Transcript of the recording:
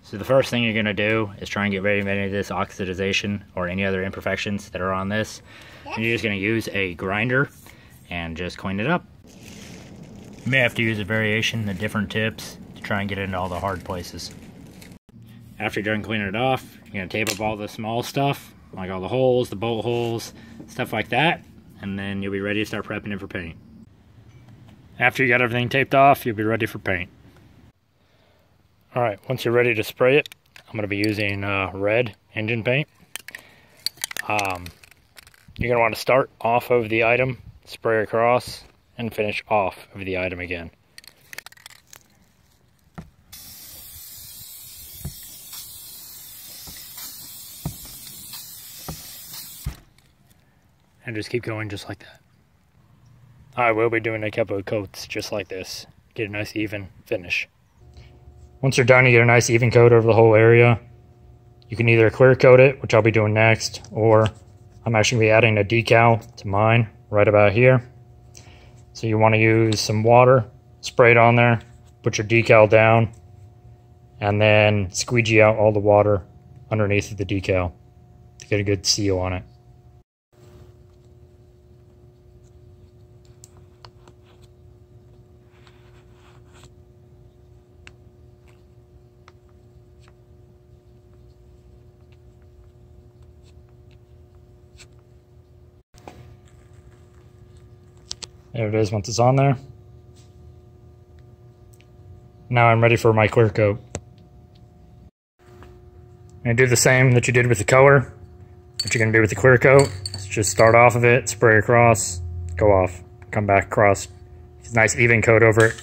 So the first thing you're going to do is try and get rid of any of this oxidization or any other imperfections that are on this. And you're just going to use a grinder and just clean it up. You may have to use a variation of different tips to try and get into all the hard places. After you're done cleaning it off, you're going to tape up all the small stuff, like all the holes, the bolt holes, stuff like that, and then you'll be ready to start prepping it for paint. After you got everything taped off, you'll be ready for paint. Alright, once you're ready to spray it, I'm going to be using red engine paint. You're going to want to start off of the item, spray across, and finish off of the item again. And just keep going just like that. I will be doing a couple of coats just like this. Get a nice even finish. Once you're done, you get a nice even coat over the whole area. You can either clear coat it, which I'll be doing next, or I'm actually going to be adding a decal to mine right about here. So you want to use some water, spray it on there, put your decal down, and then squeegee out all the water underneath of the decal to get a good seal on it. There it is once it's on there. Now I'm ready for my clear coat. I'm going to do the same that you did with the color. What you're going to do with the clear coat is just start off of it, spray across, go off, come back across. It's a nice even coat over it.